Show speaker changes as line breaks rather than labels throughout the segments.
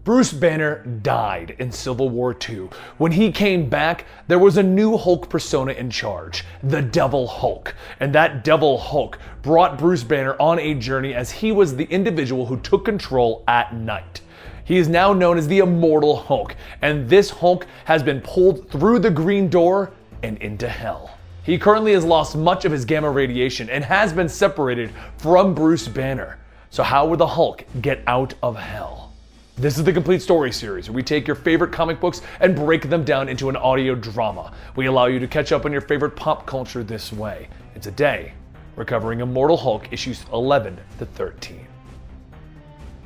Bruce Banner died in Civil War II. When he came back, there was a new Hulk persona in charge, the Devil Hulk. And that Devil Hulk brought Bruce Banner on a journey as he was the individual who took control at night. He is now known as the Immortal Hulk, and this Hulk has been pulled through the Green Door and into hell. He currently has lost much of his gamma radiation and has been separated from Bruce Banner. So how would the Hulk get out of hell? This is the Complete Story series, where we take your favorite comic books and break them down into an audio drama. We allow you to catch up on your favorite pop culture this way. And today, we're covering Immortal Hulk issues 11 to 13.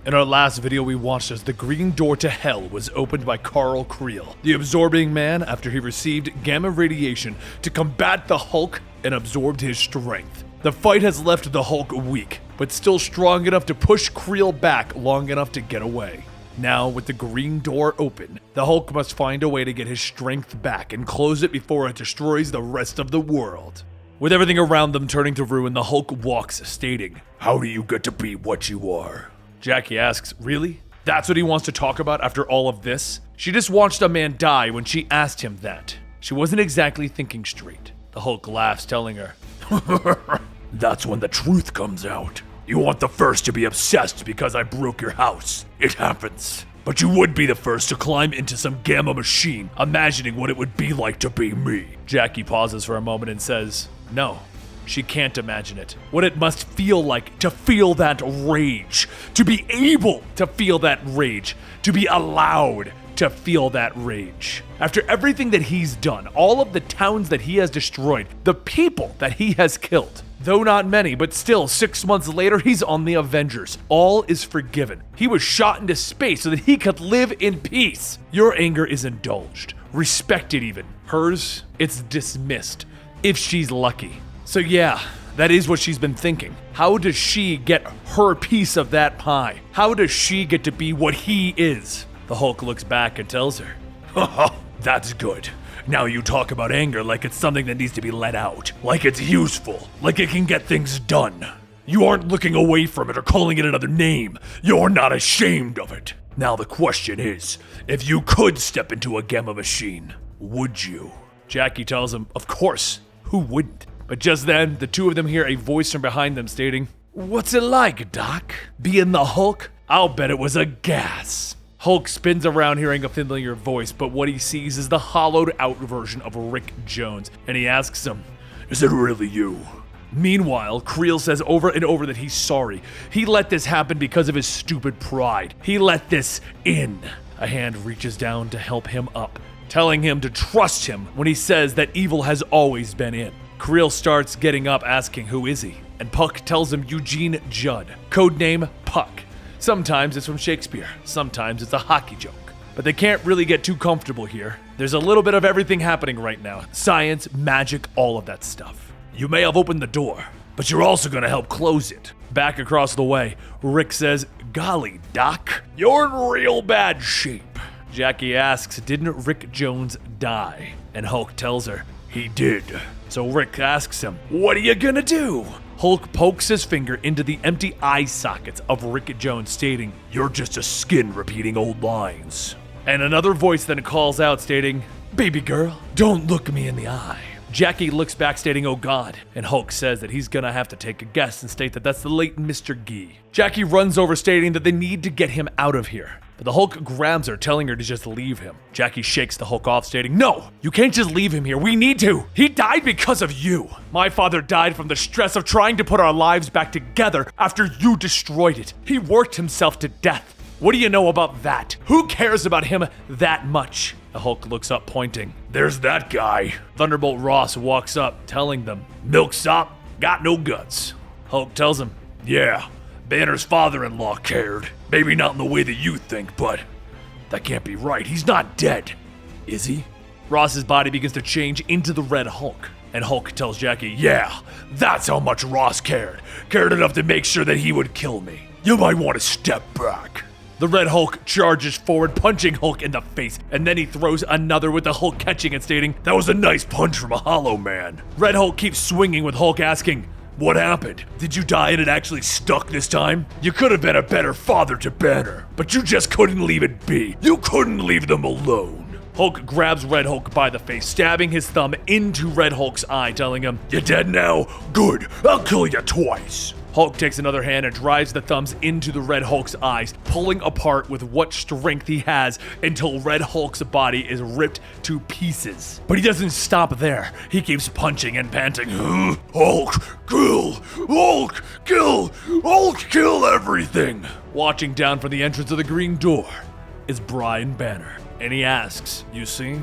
In our last video, we watched as the Green Door to Hell was opened by Karl Creel, the absorbing man after he received gamma radiation to combat the Hulk and absorbed his strength. The fight has left the Hulk weak, but still strong enough to push Creel back long enough to get away. Now, with the Green Door open, the Hulk must find a way to get his strength back and close it before it destroys the rest of the world. With everything around them turning to ruin, the Hulk walks, stating, "How do you get to be what you are?" Jackie asks, "Really? That's what he wants to talk about after all of this?" She just watched a man die when she asked him that. She wasn't exactly thinking straight. The Hulk laughs, telling her, "That's when the truth comes out. You want the first to be obsessed because I broke your house. It happens. But you would be the first to climb into some gamma machine, imagining what it would be like to be me." Jackie pauses for a moment and says, no, she can't imagine it. What it must feel like to feel that rage, to be able to feel that rage, to be allowed to feel that rage. After everything that he's done, all of the towns that he has destroyed, the people that he has killed, though not many, but still 6 months later, he's on the Avengers. All is forgiven. He was shot into space so that he could live in peace. Your anger is indulged, respected even. Hers, it's dismissed, if she's lucky. So yeah, that is what she's been thinking. How does she get her piece of that pie? How does she get to be what he is? The Hulk looks back and tells her, "Haha, that's good. Now you talk about anger like it's something that needs to be let out, like it's useful, like it can get things done. You aren't looking away from it or calling it another name. You're not ashamed of it. Now the question is, if you could step into a gamma machine, would you?" Jackie tells him, of course, who wouldn't? But just then, the two of them hear a voice from behind them stating, "What's it like, Doc? Being the Hulk? I'll bet it was a gas." Hulk spins around hearing a familiar voice, but what he sees is the hollowed out version of Rick Jones, and he asks him, "Is it really you?" Meanwhile, Creel says over and over that he's sorry. He let this happen because of his stupid pride. He let this in. A hand reaches down to help him up, telling him to trust him when he says that evil has always been in. Creel starts getting up asking who is he, and Puck tells him Eugene Judd, codename Puck. Sometimes it's from Shakespeare, sometimes it's a hockey joke. But they can't really get too comfortable here. There's a little bit of everything happening right now. Science, magic, all of that stuff. "You may have opened the door, but you're also gonna help close it." Back across the way, Rick says, "Golly, Doc, you're in real bad shape." Jackie asks, didn't Rick Jones die? And Hulk tells her, he did. So Rick asks him, "What are you gonna do?" Hulk pokes his finger into the empty eye sockets of Rick Jones, stating, "You're just a skin repeating old lines." And another voice then calls out, stating, "Baby girl, don't look me in the eye." Jackie looks back, stating, "Oh God," and Hulk says that he's gonna have to take a guess and state that that's the late Mr. Gee. Jackie runs over, stating that they need to get him out of here. But the Hulk grabs her, telling her to just leave him. Jackie shakes the Hulk off, stating, "No, you can't just leave him here. We need to. He died because of you. My father died from the stress of trying to put our lives back together after you destroyed it. He worked himself to death. What do you know about that? Who cares about him that much?" The Hulk looks up, pointing. "There's that guy." Thunderbolt Ross walks up, telling them, "Milksop, got no guts." Hulk tells him, "Yeah, Banner's father-in-law cared. Maybe not in the way that you think, but that can't be right. He's not dead, is he?" Ross's body begins to change into the Red Hulk, and Hulk tells Jackie, "Yeah, that's how much Ross cared. Cared enough to make sure that he would kill me. You might want to step back." The Red Hulk charges forward, punching Hulk in the face, and then he throws another with the Hulk catching and stating, "That was a nice punch from a hollow man." Red Hulk keeps swinging with Hulk asking,
What happened? Did you die and it actually stuck this time? You could have been a better father to Banner, but you just couldn't leave it be. You couldn't leave them alone. Hulk grabs Red Hulk by the face, stabbing his thumb into Red Hulk's eye, telling him, "You're dead now? Good, I'll kill you twice." Hulk takes another hand and drives the thumbs into the Red Hulk's eyes, pulling apart with what strength he has until Red Hulk's body is ripped to pieces. But he doesn't stop there. He keeps punching and panting. Hulk, kill! Hulk, kill! Hulk, kill everything! Watching down from the entrance of the green door is Brian Banner. And he asks, "You see?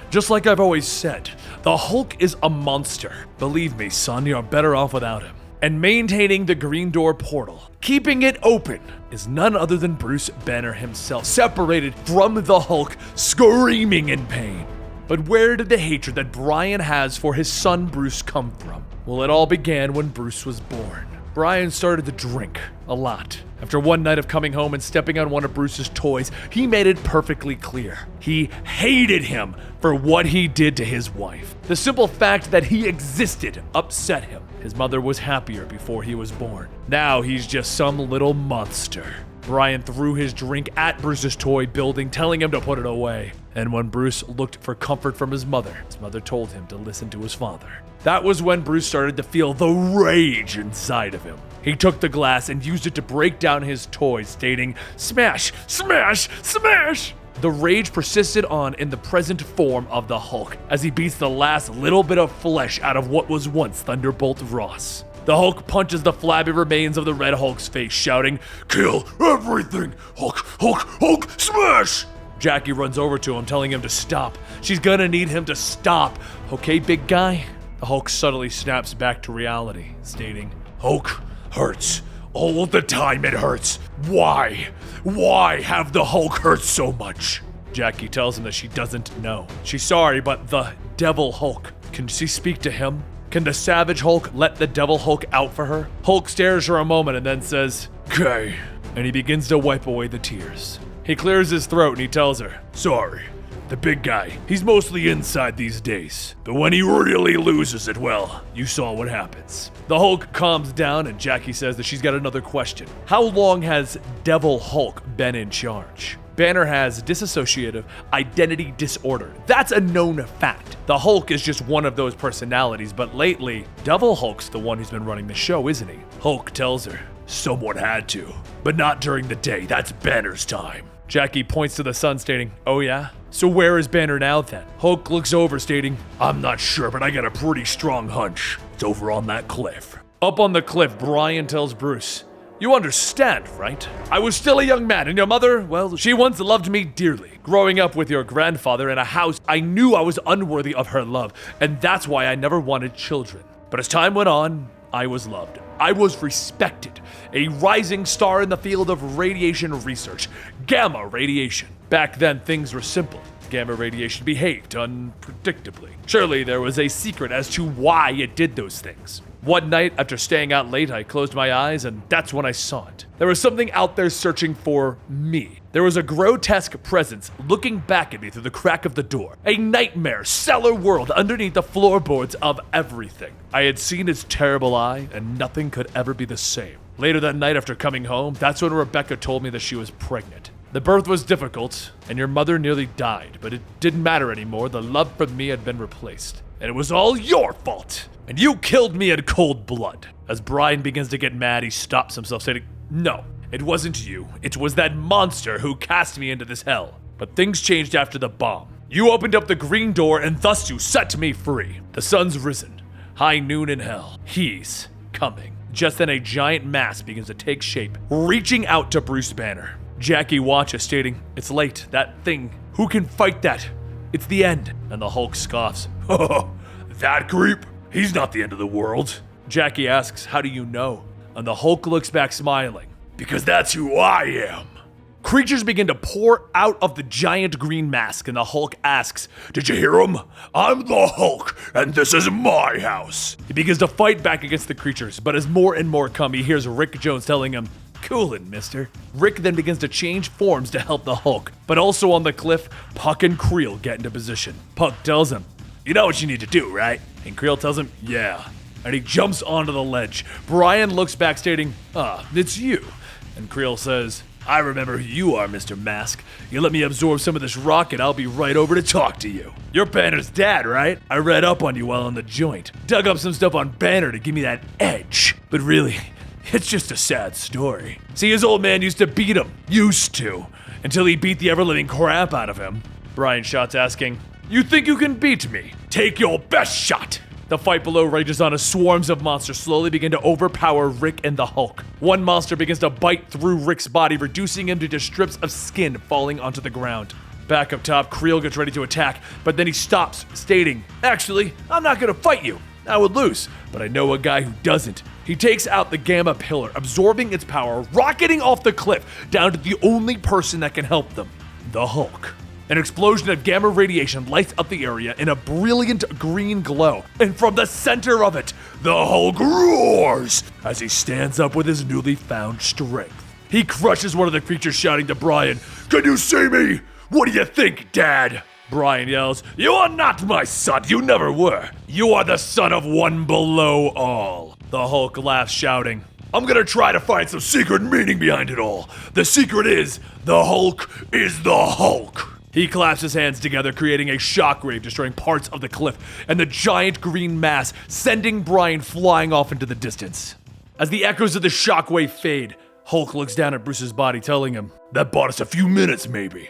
Just like I've always said, the Hulk is a monster. Believe me, son, you're better off without him." And maintaining the green door portal, keeping it open, is none other than Bruce Banner himself, separated from the Hulk, screaming in pain. But where did the hatred that Brian has for his son Bruce come from? Well, it all began when Bruce was born. Brian started to drink a lot. After one night of coming home and stepping on one of Bruce's toys, he made it perfectly clear. He hated him for what he did to his wife. The simple fact that he existed upset him. His mother was happier before he was born. Now he's just some little monster. Brian threw his drink at Bruce's toy building, telling him to put it away. And when Bruce looked for comfort from his mother told him to listen to his father. That was when Bruce started to feel the rage inside of him. He took the glass and used it to break down his toys, stating, "Smash, smash, smash!" The rage persisted on in the present form of the Hulk, as he beats the last little bit of flesh out of what was once Thunderbolt Ross. The Hulk punches the flabby remains of the Red Hulk's face, shouting, "Kill everything! Hulk, Hulk, Hulk, smash!" Jackie runs over to him, telling him to stop. She's gonna need him to stop. "Okay, big guy?" The Hulk subtly snaps back to reality, stating, "Hulk hurts. All the time it hurts. Why? Why have the Hulk hurt so much?" Jackie tells him that she doesn't know. She's sorry, but the Devil Hulk, can she speak to him? Can the Savage Hulk let the Devil Hulk out for her? Hulk stares for a moment and then says, "Okay," and he begins to wipe away the tears. He clears his throat and he tells her, "Sorry. The big guy, he's mostly inside these days. But when he really loses it, well, you saw what happens." The Hulk calms down and Jackie says that she's got another question. How long has Devil Hulk been in charge? Banner has dissociative identity disorder. That's a known fact. The Hulk is just one of those personalities, but lately, Devil Hulk's the one who's been running the show, isn't he? Hulk tells her, "Someone had to, but not during the day. That's Banner's time." Jackie points to the sun, stating, "Oh yeah? So where is Banner now then?" Hulk looks over, stating, "I'm not sure, but I got a pretty strong hunch. It's over on that cliff." Up on the cliff, Brian tells Bruce, "You understand, right? I was still a young man, and your mother, well, she once loved me dearly. Growing up with your grandfather in a house, I knew I was unworthy of her love, and that's why I never wanted children. But as time went on, I was loved. I was respected, a rising star in the field of radiation research, gamma radiation. Back then, things were simple. Gamma radiation behaved unpredictably. Surely there was a secret as to why it did those things. One night, after staying out late, I closed my eyes, and that's when I saw it. There was something out there searching for me. There was a grotesque presence looking back at me through the crack of the door. A nightmare, cellar world underneath the floorboards of everything. I had seen its terrible eye, and nothing could ever be the same. Later that night, after coming home, that's when Rebecca told me that she was pregnant. The birth was difficult, and your mother nearly died, but it didn't matter anymore. The love for me had been replaced. And it was all your fault. And you killed me in cold blood." As Brian begins to get mad, he stops himself, saying, "No, it wasn't you. It was that monster who cast me into this hell. But things changed after the bomb. You opened up the green door, and thus you set me free. The sun's risen. High noon in hell. He's coming." Just then, a giant mass begins to take shape, reaching out to Bruce Banner. Jackie watches, stating, "It's late. That thing. Who can fight that? It's the end." And the Hulk scoffs, "Oh, that creep? He's not the end of the world." Jackie asks, "How do you know?" And the Hulk looks back smiling, "Because that's who I am." Creatures begin to pour out of the giant green mask, and the Hulk asks, "Did you hear him? I'm the Hulk, and this is my house." He begins to fight back against the creatures, but as more and more come, he hears Rick Jones telling him, "Coolin', mister." Rick then begins to change forms to help the Hulk, but also on the cliff, Puck and Creel get into position. Puck tells him, "You know what you need to do, right?" And Creel tells him, "Yeah." and he jumps onto the ledge. Brian looks back stating, it's you. And Creel says, I remember who you are, Mr. Mask. You let me absorb some of this rock and I'll be right over to talk to you. You're Banner's dad, right? I read up on you while on the joint. Dug up some stuff on Banner to give me that edge. But really, it's just a sad story. See, his old man used to beat him. Used to. Until he beat the ever-living crap out of him. Brian shouts asking, you think you can beat me? Take your best shot! The fight below rages on as swarms of monsters slowly begin to overpower Rick and the Hulk. One monster begins to bite through Rick's body, reducing him to just strips of skin falling onto the ground. Back up top, Creel gets ready to attack, but then he stops, stating, actually, I'm not gonna fight you. I would lose, but I know a guy who doesn't. He takes out the Gamma Pillar, absorbing its power, rocketing off the cliff down to the only person that can help them, the Hulk. An explosion of gamma radiation lights up the area in a brilliant green glow, and from the center of it, the Hulk roars as he stands up with his newly found strength. He crushes one of the creatures, shouting to Brian, can you see me? What do you think, Dad? Brian yells, you are not my son, you never were. You are the son of one below all. The Hulk laughs, shouting, I'm gonna try to find some secret meaning behind it all. The secret is, the Hulk is the Hulk. He claps his hands together, creating a shockwave, destroying parts of the cliff, and the giant green mass, sending Brian flying off into the distance. As the echoes of the shockwave fade, Hulk looks down at Bruce's body, telling him, that bought us a few minutes, maybe.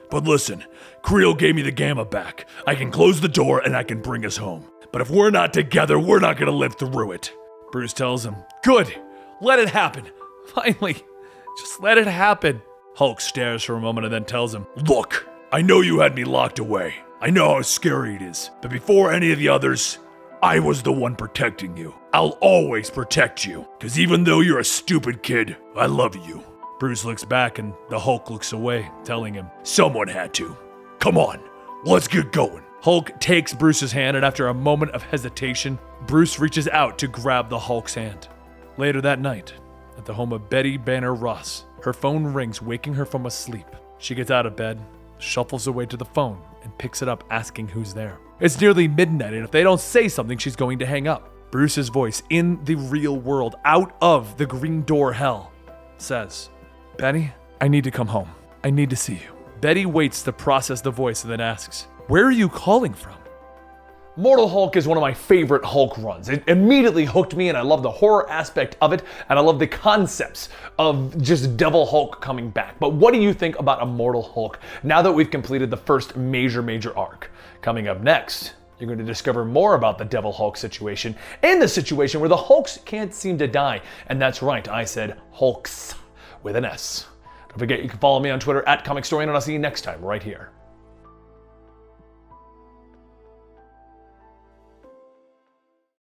But listen, Creel gave me the Gamma back. I can close the door and I can bring us home. But if we're not together, we're not gonna live through it. Bruce tells him, good, let it happen. Finally, just let it happen. Hulk stares for a moment and then tells him, look, I know you had me locked away. I know how scary it is. But before any of the others, I was the one protecting you. I'll always protect you. Because even though you're a stupid kid, I love you. Bruce looks back and the Hulk looks away, telling him, someone had to. Come on, let's get going. Hulk takes Bruce's hand, and after a moment of hesitation, Bruce reaches out to grab the Hulk's hand. Later that night, at the home of Betty Banner Ross, her phone rings, waking her from a sleep. She gets out of bed, shuffles away to the phone, and picks it up, asking who's there. It's nearly midnight, and if they don't say something, she's going to hang up. Bruce's voice, in the real world, out of the green door hell, says, Betty, I need to come home. I need to see you. Betty waits to process the voice and then asks, where are you calling from?
Immortal Hulk is one of my favorite Hulk runs. It immediately hooked me, and I love the horror aspect of it, and I love the concepts of just Devil Hulk coming back. But what do you think about Immortal Hulk now that we've completed the first major arc? Coming up next, you're going to discover more about the Devil Hulk situation and the situation where the Hulks can't seem to die. And that's right, I said Hulks with an S. Don't forget, you can follow me on Twitter at Comicstorian, and I'll see you next time right here.